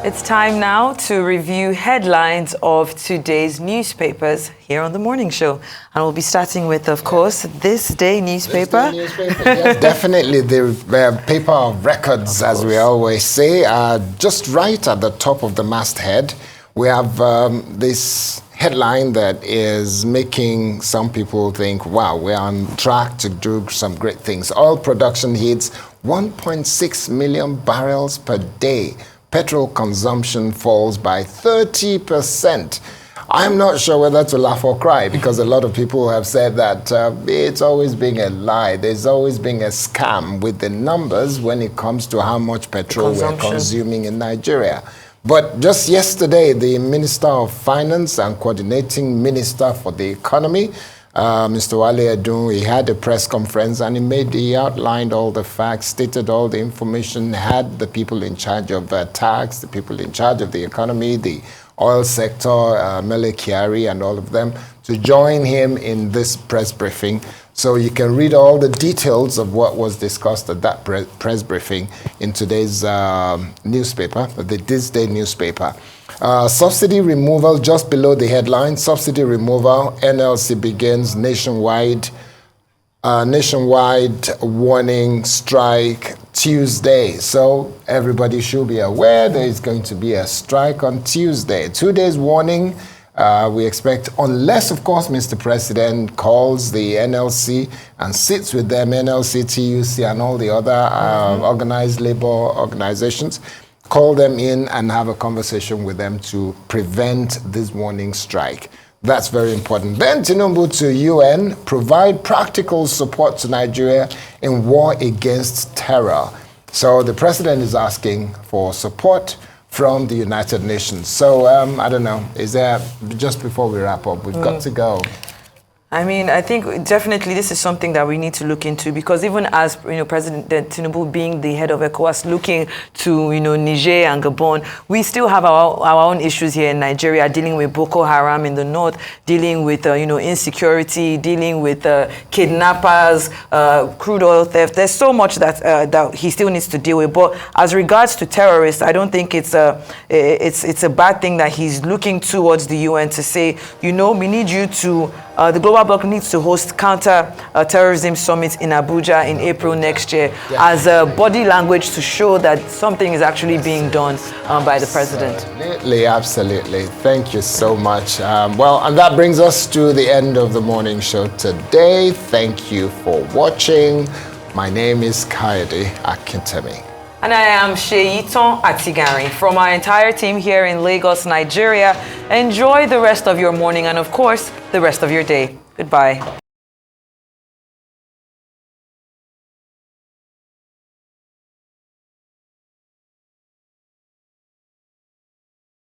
It's time now to review headlines of today's newspapers here on The Morning Show. And we'll be starting with, of course, This Day newspaper. Yes, definitely the paper of records, as we always say. Just right at the top of the masthead, we have this headline that is making some people think, wow, we're on track to do some great things. Oil production hits 1.6 million barrels per day. Petrol consumption falls by 30%. I'm not sure whether to laugh or cry, because a lot of people have said that it's always been a lie. There's always been a scam with the numbers when it comes to how much petrol we're consuming in Nigeria. But just yesterday, the Minister of Finance and Coordinating Minister for the Economy, Mr. Wale Edun, he had a press conference and he outlined all the facts, stated all the information, had the people in charge of tax, the people in charge of the economy, the oil sector, Mele Kyari and all of them, to join him in this press briefing. So you can read all the details of what was discussed at that press briefing in today's newspaper, the This Day newspaper. Subsidy removal, just below the headline, subsidy removal, NLC begins nationwide warning strike Tuesday. So everybody should be aware there is going to be a strike on Tuesday. 2 days warning. We expect, unless, of course, Mr. President calls the NLC and sits with them, NLC, TUC, and all the other organized labor organizations, call them in and have a conversation with them to prevent this warning strike. That's very important. Then Tinubu to UN, provide practical support to Nigeria in war against terror. So the president is asking for support from the United Nations. So, I don't know, is there, just before we wrap up, we've got to go. I mean, I think definitely this is something that we need to look into, because even as, President Tinubu being the head of ECOWAS looking to, Niger and Gabon, we still have our own issues here in Nigeria, dealing with Boko Haram in the north, dealing with, insecurity, dealing with kidnappers, crude oil theft. There's so much that he still needs to deal with. But as regards to terrorists, I don't think it's a bad thing that he's looking towards the UN to say, we need you to, the Global Bloc needs to host counter-terrorism summit in Abuja in April next year as a body language to show that something is actually being done by the president. Absolutely. Thank you so much. Well, and that brings us to the end of the morning show today. Thank you for watching. My name is Kaede Akintemi. And I am Sheyiton Atigari. From our entire team here in Lagos, Nigeria, enjoy the rest of your morning and, of course, the rest of your day. Goodbye.